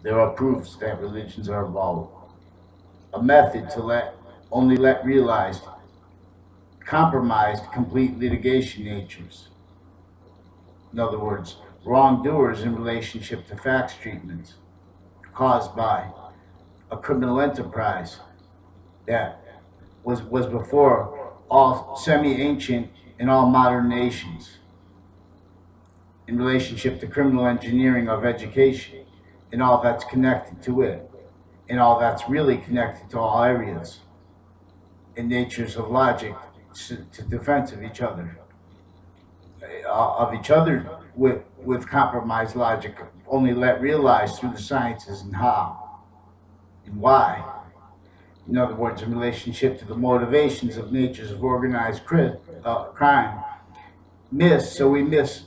There are proofs that religions are evolved. A method to let realized, compromised, complete litigation natures. In other words, wrongdoers in relationship to facts treatments caused by a criminal enterprise that was before all semi-ancient and all modern nations in relationship to criminal engineering of education and all that's connected to it and all that's really connected to all areas and natures of logic to defense of each other with compromised logic only let realized through the sciences and how and why. In other words, in relationship to the motivations of natures of organized crime, we miss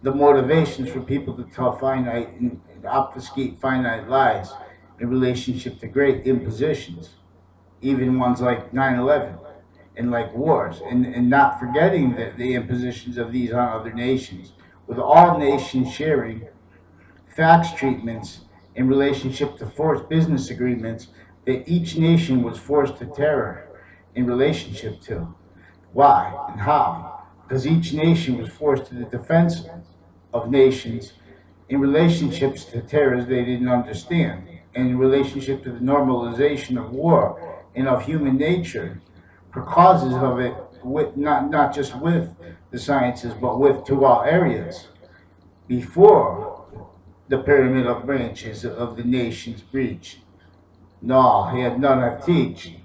the motivations for people to tell finite and obfuscate finite lies in relationship to great impositions, even ones like 9/11 and like wars, and not forgetting the impositions of these on other nations, with all nations sharing facts treatments in relationship to forced business agreements that each nation was forced to terror in relationship to. Why and how? Because each nation was forced to the defense of nations in relationships to terrors they didn't understand, and in relationship to the normalization of war and of human nature, for causes of it, with, not just with the sciences, but with to all areas before the pyramid of branches of the nations breached. No, he had none of teach.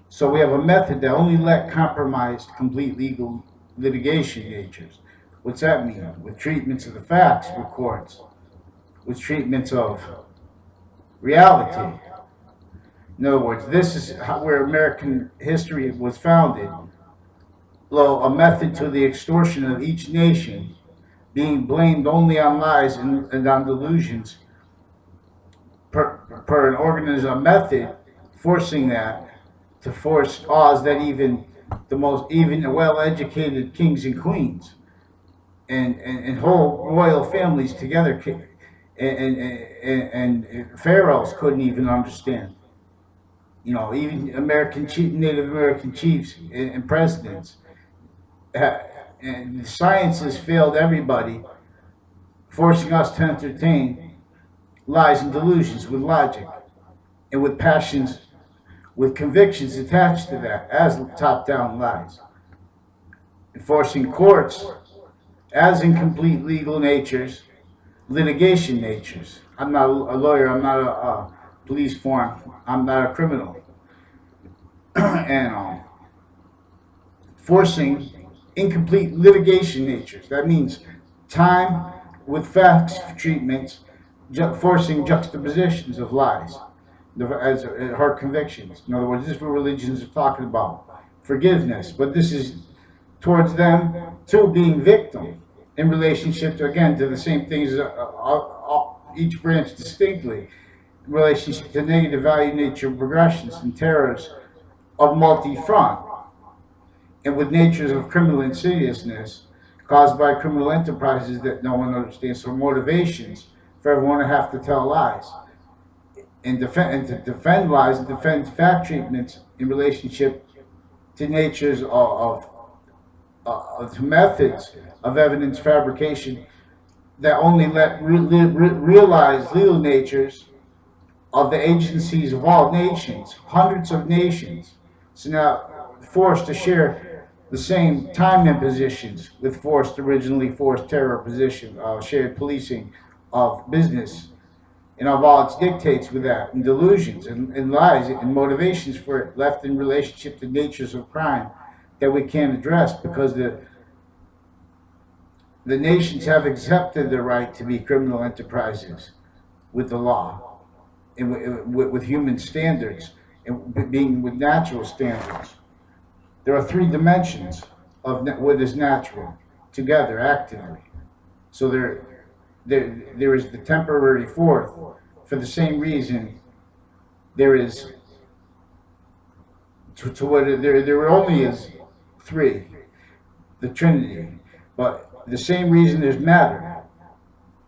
So we have a method that only let compromised complete legal litigation natures. What's that mean? With treatments of the facts with courts, with treatments of reality. In other words, this is where American history was founded. Lo, a method to the extortion of each nation, being blamed only on lies and on delusions, per an organism method, forcing that to force laws that even well-educated kings and queens and whole royal families together and pharaohs couldn't even understand. You know, even Native American chiefs and presidents. And the sciences failed everybody, forcing us to entertain lies and delusions with logic and with passions, with convictions attached to that as top-down lies. Enforcing courts as incomplete legal natures, litigation natures. I'm not a lawyer, I'm not a police form, I'm not a criminal. and forcing incomplete litigation natures. That means time with facts treatments, forcing juxtapositions of lies as her convictions. In other words, this is what religions are talking about. Forgiveness, but this is towards them too being victim in relationship to, again, to the same things, each branch distinctly, in relationship to negative value nature progressions and terrors of multi-front, and with natures of criminal insidiousness caused by criminal enterprises that no one understands, so motivations for everyone to have to tell lies and to defend lies and defend fact treatments in relationship to natures of methods of evidence fabrication that only let realize legal natures of the agencies of all nations, hundreds of nations. So now forced to share the same time impositions with originally forced terror position, shared policing of business, and of all its dictates with that, and delusions and lies and motivations for it left in relationship to natures of crime that we can't address because the nations have accepted the right to be criminal enterprises with the law and with human standards and being with natural standards. There are three dimensions of what is natural together actively. So there is the temporary fourth. For the same reason, there is to what there only is three, the Trinity. But the same reason there's matter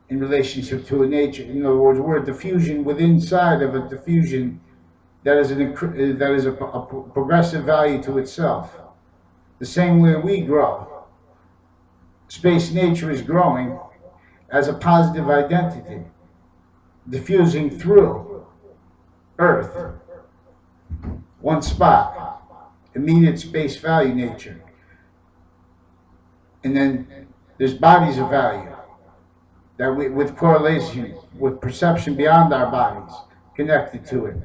in relationship to a nature. In other words, we're a diffusion within inside of a diffusion that is a progressive value to itself. The same way we grow, space nature is growing as a positive identity, diffusing through Earth, one spot, immediate space value nature. And then there's bodies of value that with correlation, with perception beyond our bodies connected to it.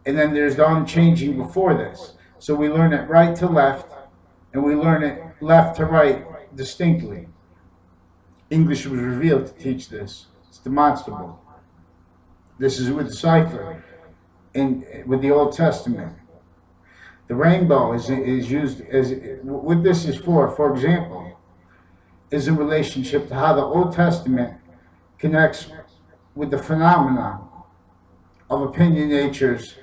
And then there's the unchanging before this. So we learn it right to left, and we learn it left to right distinctly. English was revealed to teach this. It's demonstrable. This is with the cipher with the Old Testament. The rainbow is used as what this is for example, is in relationship to how the Old Testament connects with the phenomena of opinion natures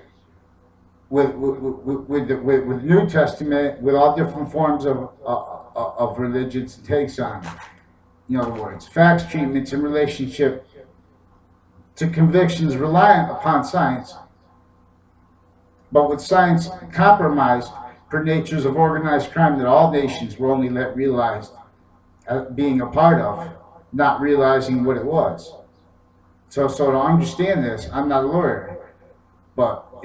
with New Testament, with all different forms of religions it takes on. In other words, facts treatments in relationship to convictions reliant upon science, but with science compromised per natures of organized crime that all nations were only let realized being a part of, not realizing what it was. So to understand this, I'm not a lawyer, but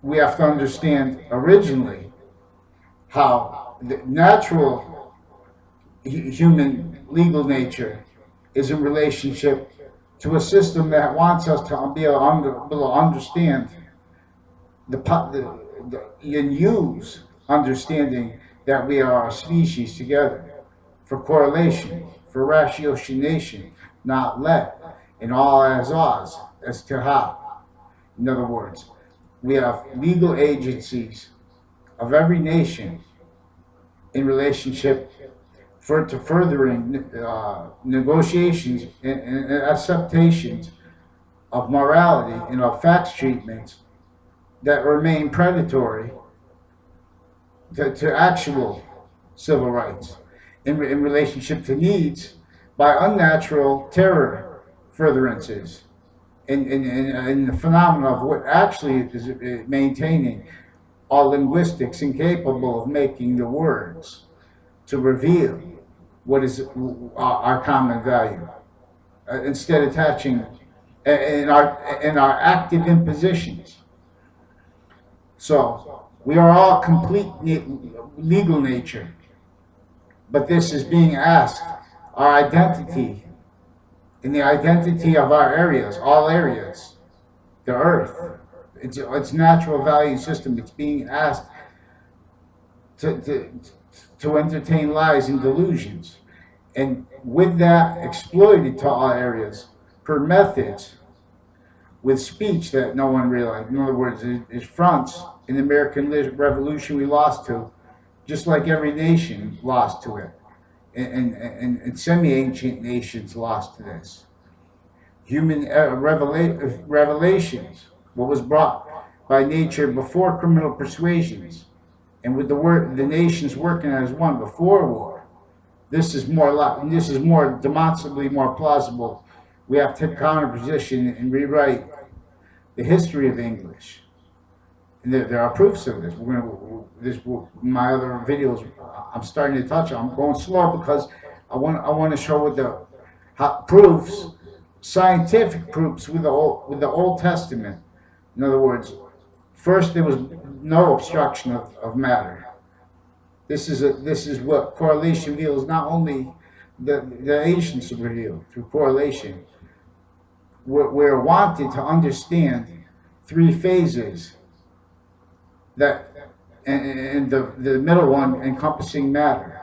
we have to understand originally how the natural human legal nature is in relationship to a system that wants us to be able to understand and use understanding that we are a species together for correlation, for ratiocination, not let, and all as Oz, as to how. In other words, we have legal agencies of every nation in relationship to furthering negotiations and acceptations of morality and of facts treatments that remain predatory to actual civil rights in relationship to needs by unnatural terror furtherances in the phenomena of what actually is maintaining all linguistics incapable of making the words to reveal what is our common value. Instead attaching in our active impositions. So we are all complete legal nature, but this is being asked, our identity and the identity of our areas, all areas, the earth, its natural value system. It's being asked to entertain lies and delusions, and with that exploited to all areas per methods with speech that no one realized. In other words, it fronts in the American Revolution we lost to, just like every nation lost to it, and semi-ancient nations lost to this. Human revelations, what was brought by nature before criminal persuasions, and with the nations working as one before war. This is more demonstrably more plausible. We have to counter position and rewrite the history of English. And there are proofs of this. My other videos, I'm starting to touch on. I'm going slow because I want to show what proofs, scientific proofs with the Old Testament. In other words, first there was no obstruction of matter. This is what correlation reveals. Not only the ancients revealed through correlation. We're wanted to understand three phases that, and the middle one encompassing matter.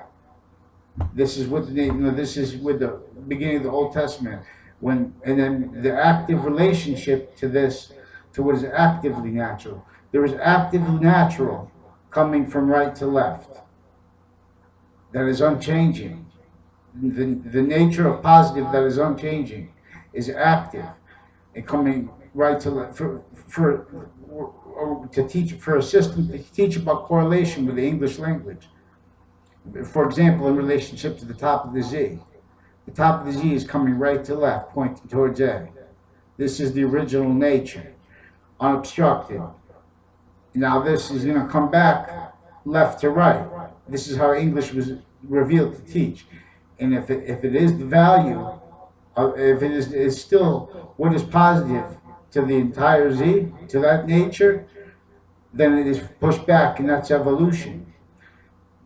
This is what this is with the beginning of the Old Testament, and then the active relationship to this, to what is actively natural. There is actively natural coming from right to left. That is unchanging. The nature of positive that is unchanging is active and coming right to left to teach, for a system to teach about correlation with the English language. For example, in relationship to the top of the Z, The top of the Z is coming right to left, pointing towards A. This is the original nature, unobstructed. Now this is going to come back left to right. This is how English was revealed to teach. And if it is the value, if it is still what is positive to the entire Z, to that nature, then it is pushed back, and that's evolution.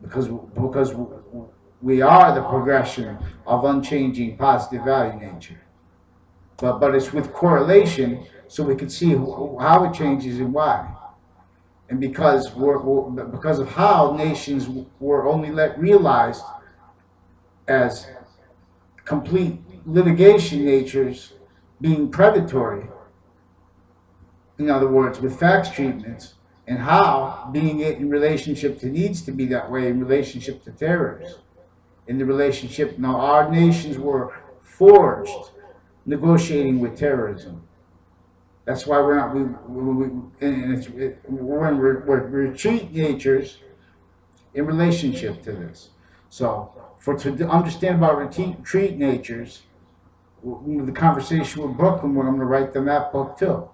Because we are the progression of unchanging positive value nature. But it's with correlation, so we can see how it changes and why. And because because of how nations were only realized as complete litigation natures being predatory, in other words, with facts treatments, and how being it in relationship to needs to be that way in relationship to terrorists, in the relationship. Now, our nations were forged negotiating with terrorism. That's why we're not, we're in retreat natures in relationship to this. So, to understand about retreat natures, the conversation with Brooklyn, we're going to write them that book too.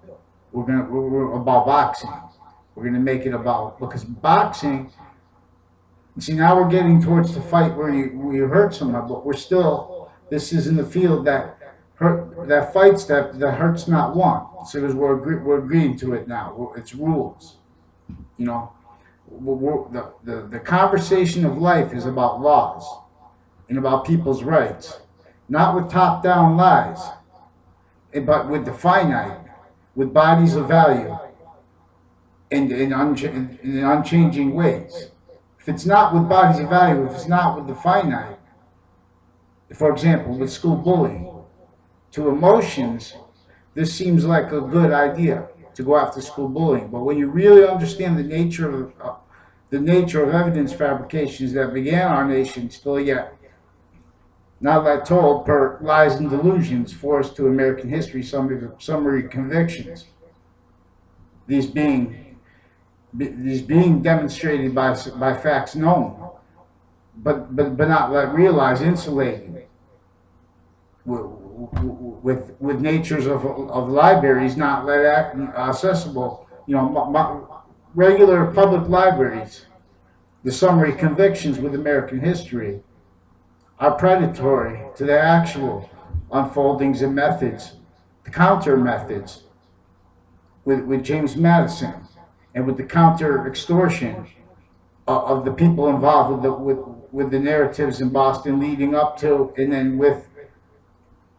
We're about boxing. We're going to make it about, because boxing, see, now we're getting towards the fight where you hurt someone, but we're still, this is in the field that fights that hurts not won. So because we're agreeing to it now. It's rules. You know, the conversation of life is about laws and about people's rights, not with top-down lies, but with the finite, with bodies of value, in unchanging ways. If it's not with bodies of value, if it's not with the finite, for example, with school bullying, to emotions, this seems like a good idea to go after school bullying. But when you really understand the nature of evidence fabrications that began our nation, still yet not that told per lies and delusions forced to American history summary convictions, these being demonstrated by facts known, but not realized, insulated with natures of libraries not accessible. You know, regular public libraries, the summary convictions with American history are predatory to the actual unfoldings and methods, the counter methods with James Madison, and with the counter extortion of the people involved with the narratives in Boston leading up to, and then with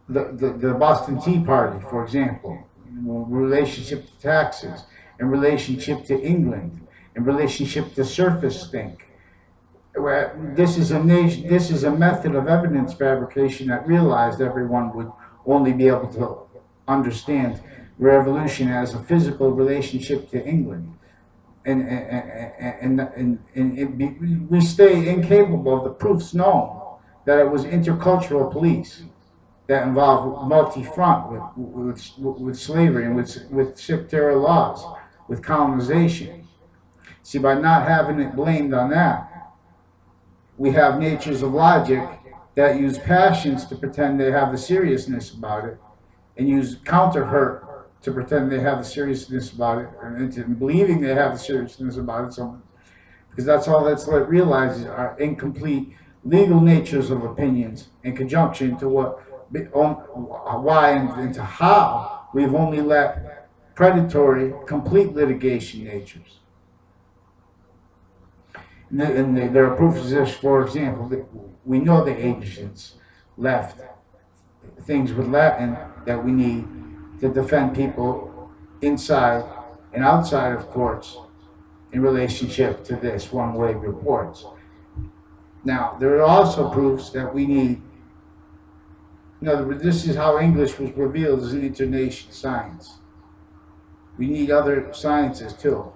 the Boston Tea Party, for example, relationship to taxes, in relationship to England, in relationship to surface think. This is a method of evidence fabrication that realized everyone would only be able to understand revolution as a physical relationship to England, and we stay incapable of the proofs known that it was intercultural police that involved multi-front with slavery and with sectarian laws, with colonization. See, by not having it blamed on that, we have natures of logic that use passions to pretend they have the seriousness about it, and use counter hurt to pretend they have the seriousness about it, and believing they have the seriousness about it. So, because that's all that's realizes are incomplete legal natures of opinions in conjunction to why and to how we've only let predatory, complete litigation natures. And there are proofs of this, for example, that we know the ancients left things with Latin that we need to defend people inside and outside of courts in relationship to this one-way reports. Now, there are also proofs that we need. In other words, this is how English was revealed as an international science. We need other sciences too.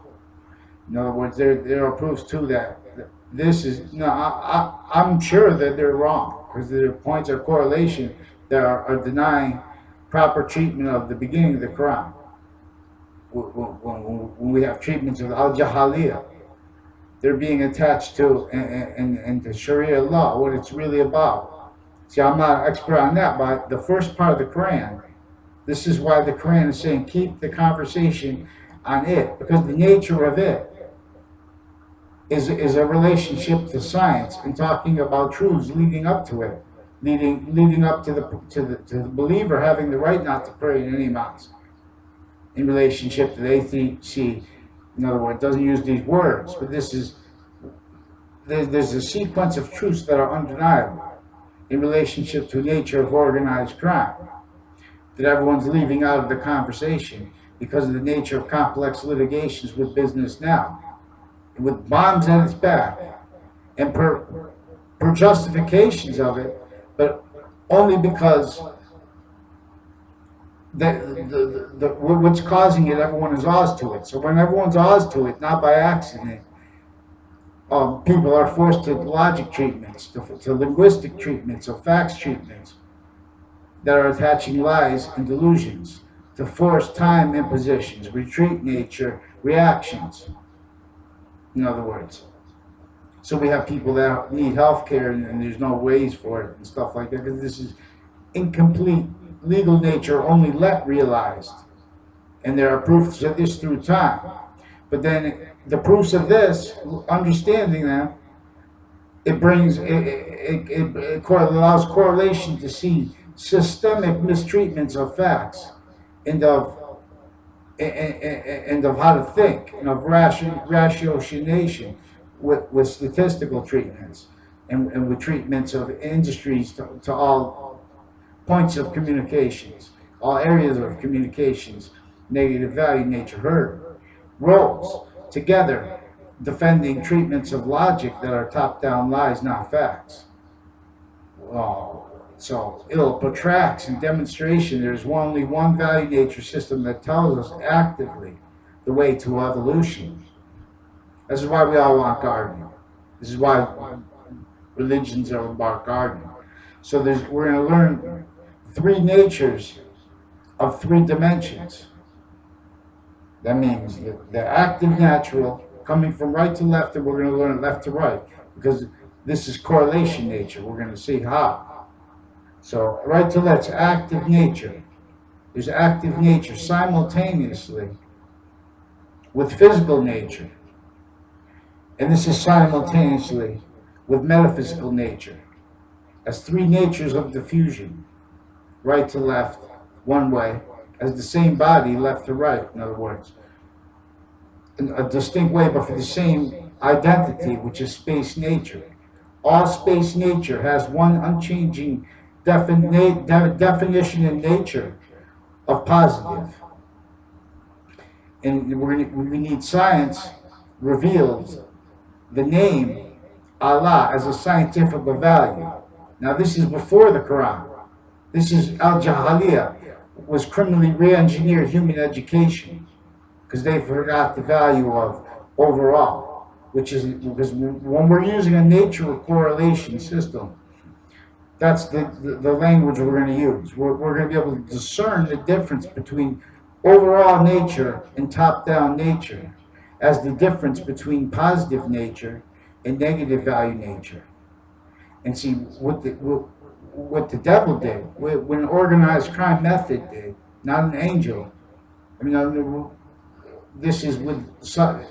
In other words, there are proofs too that this is, no, I'm sure that they're wrong, because there are points of correlation that are denying proper treatment of the beginning of the Quran. When we have treatments of al-Jahaliyyah, they're being attached to and to Sharia law, what it's really about. See, I'm not an expert on that, but the first part of the Quran, this is why the Quran is saying keep the conversation on it, because the nature of it is a relationship to science and talking about truths leading up to it, leading up to the believer having the right not to pray in any mosque in relationship to the atheist. In other words, doesn't use these words, but there's a sequence of truths that are undeniable in relationship to the nature of organized crime that everyone's leaving out of the conversation because of the nature of complex litigations with business now, with bombs at its back, and per justifications of it, but only because what's causing it, everyone is Oz to it. So when everyone's Oz to it, not by accident, people are forced to logic treatments, to linguistic treatments, or facts treatments that are attaching lies and delusions, to forced time impositions, retreat nature, reactions, in other words. So we have people that need health care and there's no ways for it and stuff like that, because this is incomplete legal nature only let realized. And there are proofs of this through time. But then the proofs of this, understanding them, it allows correlation to see systemic mistreatments of facts and of how to think and of ratiocination with statistical treatments and with treatments of industries to all points of communications, all areas of communications, negative value, nature, herd, roles, together defending treatments of logic that are top-down lies, not facts. So it protracts in demonstration. There's only one value nature system that tells us actively the way to evolution. This is why we all want gardening. This is why religions are about gardening. So we're going to learn three natures of three dimensions. That means the active natural, coming from right to left, and we're going to learn left to right, because this is correlation nature. We're going to see how. So right to left's active nature. There's active nature simultaneously with physical nature. And this is simultaneously with metaphysical nature. As three natures of diffusion. Right to left, one way, as the same body, left to right, in other words. In a distinct way, but for the same identity, which is space nature. All space nature has one unchanging definition in nature of positive. And we need science reveals the name Allah as a scientific value. Now this is before the Quran. This is Al-Jahaliyyah, was criminally re-engineered human education because they forgot the value of overall, which is because when we're using a nature correlation system, that's the language we're going to use. We're going to be able to discern the difference between overall nature and top-down nature as the difference between positive nature and negative value nature. And see what the devil did, when organized crime method did, not an angel. I mean, this is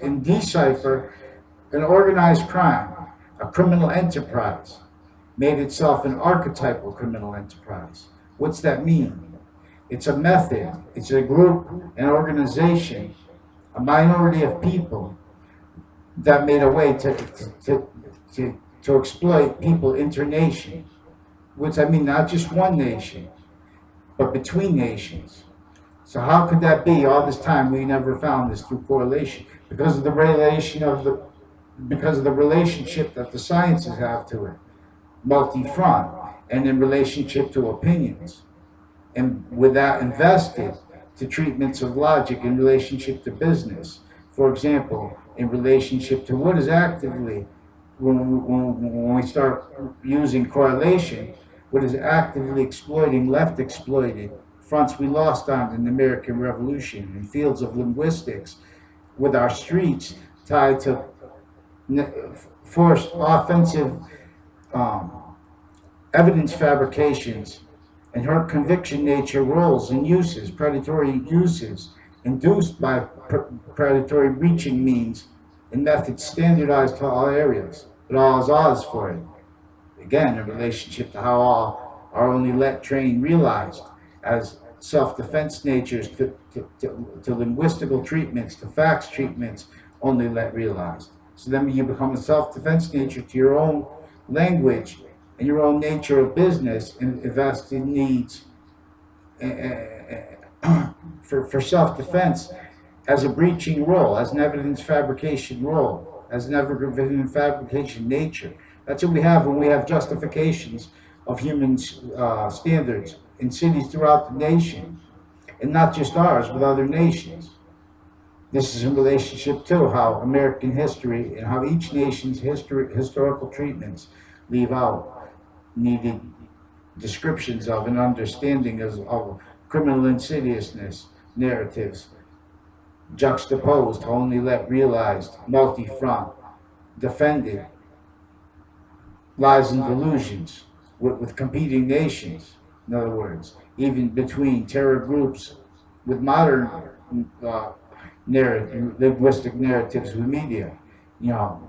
in decipher an organized crime, a criminal enterprise, made itself an archetypal criminal enterprise. What's that mean? It's a method, it's a group, an organization, a minority of people that made a way to exploit people internation. Which I mean, not just one nation, but between nations. So how could that be? All this time we never found this through correlation because of the relationship that the sciences have to it, multi-front, and in relationship to opinions, and with that invested to treatments of logic in relationship to business. For example, in relationship to what is actively when we start using correlation. What is actively exploiting left exploited fronts we lost on in the American Revolution in fields of linguistics, with our streets tied to forced offensive evidence fabrications, and her conviction nature roles and uses, predatory uses, induced by predatory breaching means and methods standardized to all areas, but all is odds for it. Again, in relationship to how all are only let train realized as self-defense natures to linguistical treatments, to facts treatments, only let realized. So then you become a self-defense nature to your own language and your own nature of business and vested needs for self-defense as a breaching role, as an evidence fabrication role, as an evidence fabrication nature. That's what we have when we have justifications of human standards in cities throughout the nation, and not just ours, but other nations. This is in relationship to how American history and how each nation's historical treatments leave out needed descriptions of and understanding of criminal insidiousness narratives juxtaposed, only let realized, multi-front, defended, lies and delusions with competing nations, in other words, even between terror groups with modern linguistic narratives with media. You know,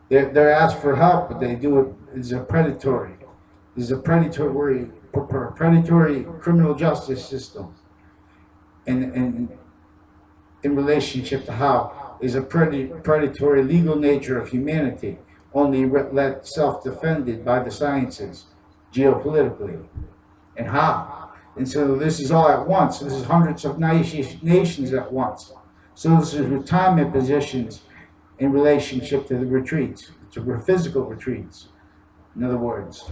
they're asked for help, but they do it as a predatory. There's a predatory criminal justice system, and in relationship to how is a predatory legal nature of humanity only let self-defended by the sciences geopolitically, and how. And so this is all at once. This is hundreds of nations at once. So this is retirement positions in relationship to the retreats, to physical retreats. In other words,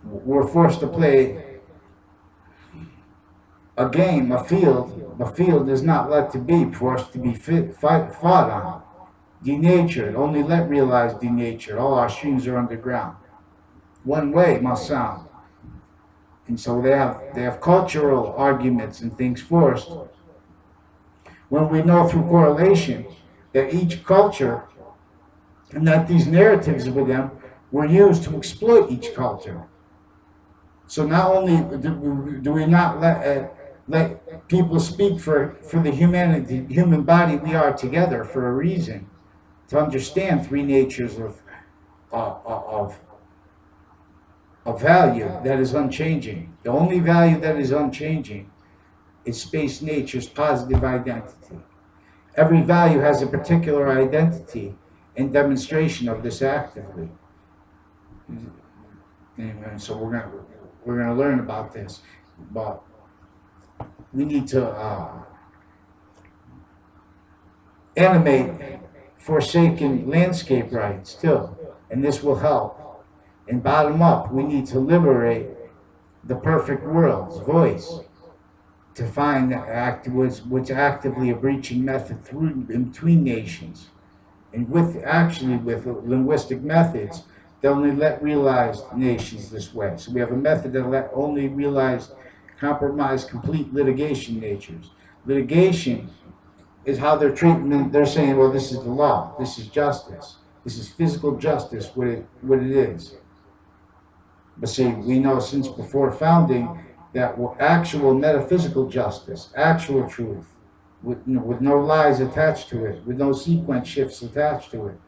we're forced to play a game, a field is not let to be forced to be fought on. Denatured, only let realize denatured. All our streams are underground. One way must sound. And so they have cultural arguments and things forced. When we know through correlation that each culture and that these narratives with them were used to exploit each culture. So not only do we not let people speak for the human body we are together for a reason, to understand three natures of value that is unchanging. The only value that is unchanging is space nature's positive identity. Every value has a particular identity and demonstration of this actively. And so we're gonna learn about this, but we need to animate forsaken landscape rights too, and this will help. And bottom up, we need to liberate the perfect world's voice to find what's actively a breaching method through in between nations, and with linguistic methods that only let realized nations this way. So we have a method that let only realized compromise complete litigation natures. Litigation is how they're treating. They're saying, well, this is the law, this is justice, this is physical justice, what it is. But see, we know since before founding that actual metaphysical justice, actual truth, with no lies attached to it, with no sequence shifts attached to it,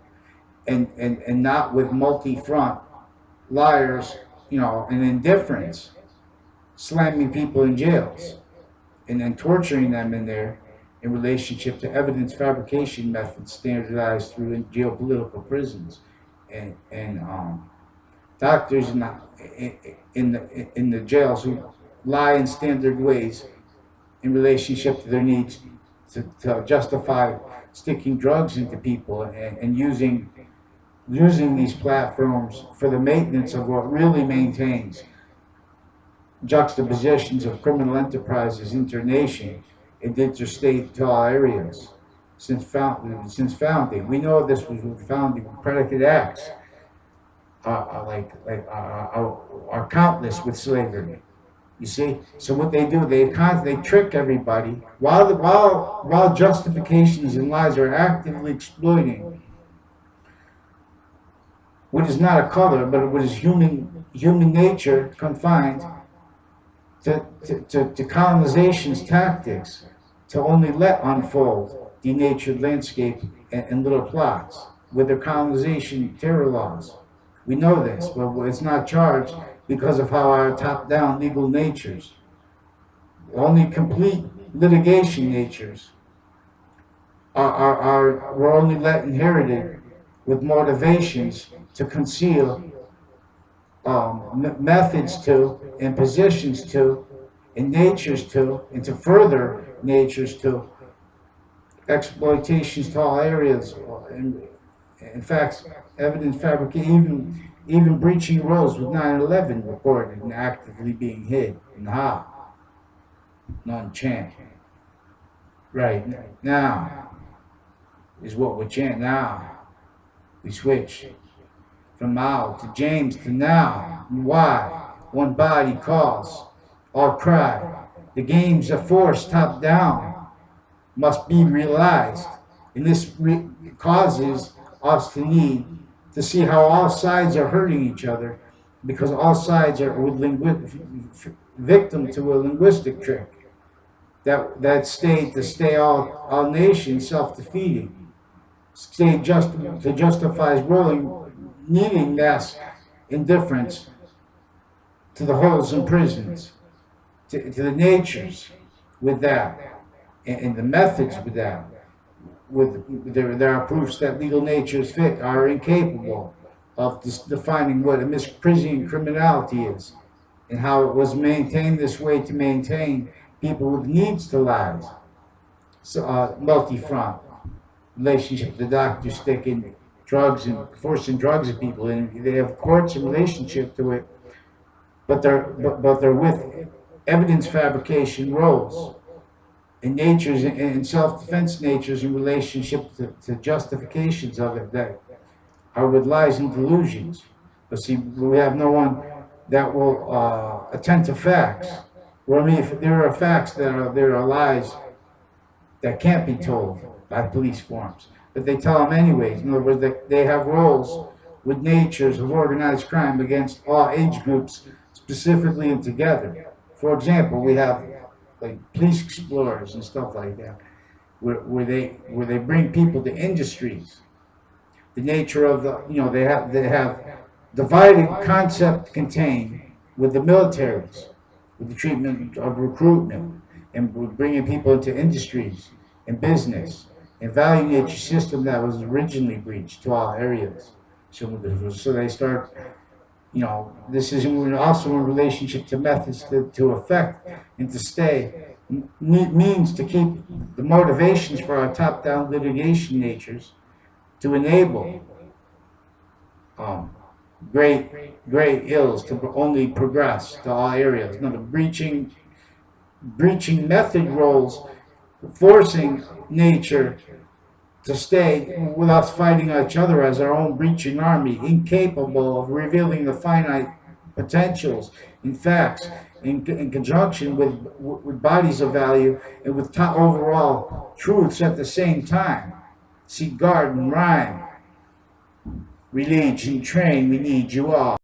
and not with multi-front liars, and indifference, slamming people in jails, and then torturing them in there in relationship to evidence fabrication methods standardized through geopolitical prisons, and doctors in the jails who lie in standard ways in relationship to their needs to justify sticking drugs into people and using these platforms for the maintenance of what really maintains juxtapositions of criminal enterprises internation and interstate to all areas since founding. We know this was with founding. Predicate acts are countless with slavery. You see, so what they do, they trick everybody while justifications and lies are actively exploiting what is not a color, but what is human nature confined to colonization's tactics, to only let unfold denatured landscape and little plots with their colonization terror laws. We know this, but it's not charged because of how our top-down legal natures, only complete litigation natures, were only let inherited with motivations to conceal methods to, and positions to, and natures to, and to further natures to, exploitations to all areas. In fact, evidence fabrication, even breaching roles with 9/11 recorded and actively being hid. Nah, non-chant. Right now is what we chant now. We switch from Mao to James to now. Why? One body calls, all cry. The games of force top down must be realized. And this causes us to need to see how all sides are hurting each other, because all sides are victim to a linguistic trick that stayed to stay all nations self-defeating, stay to justify needing mass indifference to the holes in prisons, to the natures with that, and the methods with that. There are proofs that legal natures are incapable of defining what a misprision criminality is, and how it was maintained this way to maintain people with needs to lives. So, multi-front relationship. The doctors sticking drugs and forcing drugs at people, and they have courts in relationship to it, but they're with evidence fabrication roles and natures and self-defense natures in relationship to justifications of it that are with lies and delusions. But see, we have no one that will attend to facts. Well, I mean, if there are facts there are lies that can't be told by police forms, but they tell them anyways. In other words, they have roles with natures of organized crime against all age groups, specifically and together. For example, we have like police explorers and stuff like that, where they bring people to industries. The nature of they have divided concept contained with the militaries, with the treatment of recruitment, and with bringing people into industries and business, and value nature system that was originally breached to all areas. So they start, this is also in relationship to methods to affect and to stay, means to keep the motivations for our top-down litigation natures to enable great ills to only progress to all areas. Now, the breaching method roles, forcing nature to stay with us fighting each other as our own breaching army, incapable of revealing the finite potentials in facts, in conjunction with bodies of value and with overall truths at the same time. See, guard and rhyme, religion, train, we need you all.